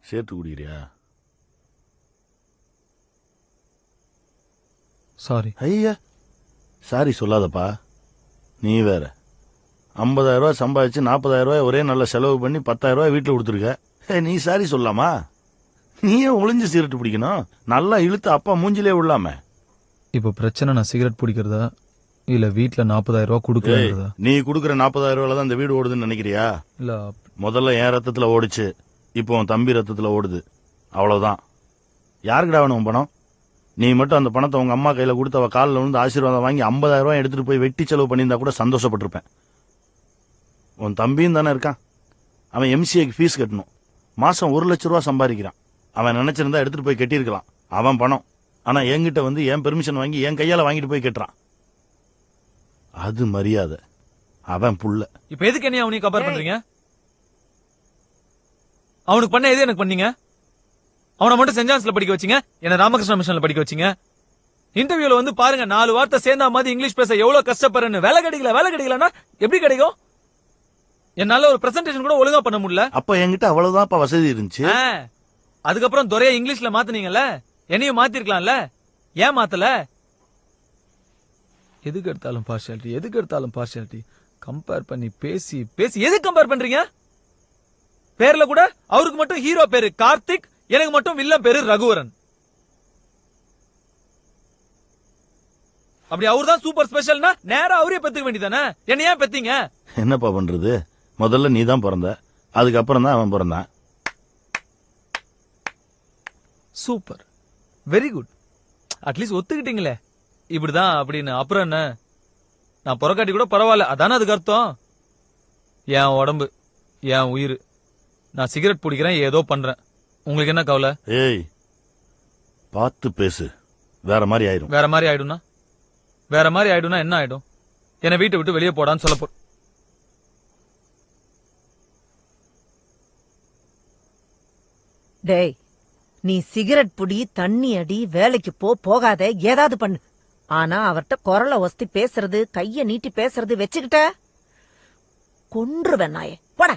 சேர்த்து குடிக்கிறியா? சாரி. ஐயா சாரி சொல்லாதப்பா. நீ வேற 50,000 ரூபாய் சம்பாதிச்சு 40,000 ரூபாய் ஒரே நல்ல செலவு பண்ணி 10,000 ரூபாய் வீட்டுல கொடுத்துருக்க. நீ சாரி சொல்லாமா? நீயே ஒளிஞ்சு சிகரெட் பிடிக்கணும். நல்லா இழுத்து அப்பா மூஞ்சிலே விடலாம. இப்ப பிரச்சனை நான் சிகரெட் பிடிக்கிறதா இல்ல வீட்டுல 40,000 ரூபாய் கொடுக்கறதா? நீ குடுக்கற 40,000 ரூபாய் தான் இந்த வீடு ஓடுதுன்னு நினைக்கிறியா? இல்ல, முதல்ல என் ரத்தத்துல ஓடுச்சு, இப்போ உன் தம்பி ரத்தத்துல ஓடுது. அவ்வளவுதான். யாருக்குடா வேணும் உன் பணம்? நீ மட்டும் அந்த பணத்தை உங்க அம்மா கையில கொடுத்து அவ காலில் வந்து ஆசீர்வாதம் வாங்கி 50,000 ரூபாய் எடுத்துட்டு போய் வெட்டி செலவு பண்ணியிருந்தா கூட சந்தோஷப்பட்டிருப்பேன். உன் தம்பியும் தானே இருக்கான். அவன் எம்சிஏக்கு ஃபீஸ் கட்டணும். மாசம் 1,00,000 ரூபாய் சம்பாதிக்கிறான். அவன் நினைச்சிருந்தா எடுத்துட்டு போய் கட்டியிருக்கலாம். அவன் பணம். ஆனா என்கிட்ட வந்து என் பெர்மிஷன் வாங்கி என் கையால வாங்கிட்டு போய் கட்டுறான். அது மரியாதை. அவன் புள்ள. இப்ப எதுக்கு என்ன அவனையும் கம்பேர் பண்றீங்க? அவனுக்கு பண்ண எது எனக்கு பண்ணீங்க? அவனை மட்டும் சென்ட் ஜான்ஸ்ல படிக்க வச்சீங்க, என்ன ராமகிருஷ்ண மிஷன்ல படிக்க வச்சீங்க. இன்டர்வியூல வந்து பாருங்க, 4 வார்த்தை சேர்ந்தா மாதிரி இங்கிலீஷ் பேச எவ்வளவு கஷ்டப்படுறேன்னு. வேலை கிடைக்கலன்னா எப்படி கிடைக்கும்? என்னால ஒரு பிரசன்டேஷன் கூட ஒழுங்கா பண்ண முடியல. அப்ப என்கிட்ட அவ்வளவுதான் வசதி இருந்துச்சு. அதுக்கப்புறம் துறைய இங்கிலீஷ்ல மாத்துனீங்கல்ல, என்னையும் மாத்திருக்கலாம்ல. ஏன் மாத்தல? எதுக்கு எடுத்தாலும் பார்ஷியாலிட்டி கம்பேர் பண்ணி பேசி எதுக்கு கம்பேர் பண்றீங்க? பேர்ல கூட அவருக்கு மட்டும் ஹீரோ பேரு கார்த்திக், எனக்கு மட்டும் வில்லன் பேரு ரகுவரன். அப்படி அவர்தான் சூப்பர் ஸ்பெஷல்னா நேரா அவரே பெத்துக்க வேண்டியதானே. என்ன ஏன் பெத்தீங்க? என்னப்பா பண்றது? முதல்ல நீ தான் பிறந்த, அதுக்கப்புறம் தான் அவன் பிறந்தான். Super, very good. அட்லீஸ்ட் ஒத்துக்கிட்டீங்களே இப்படிதான் அப்படின்னு. அப்புறம் என்ன, நான் புறக்காட்டி கூட பரவாயில்ல, அதானே அதுக்கு அர்த்தம். என் உடம்பு, என் உயிர். நான் சிகரெட் பிடிக்கிறேன், ஏதோ பண்றேன். உங்களுக்கு என்ன கவலை? ஏய் பார்த்து பேசு. வேற மாதிரி ஆயிரும். வேற மாதிரி ஆயிடும்னா என்ன ஆயிடும்? என்னை வீட்டை விட்டு வெளியே போடான்னு சொல்ல போ. டேய், நீ சிகரெட் புடி, தண்ணி அடி, வேலைக்கு போகாத, ஏதாவது பண்ணு. ஆனா அவர்கிட்ட குரலை ஒஸ்தி பேசுறது, கைய நீட்டி பேசுறது வச்சுக்கிட்ட கொன்றுவேன் நாயே. போட.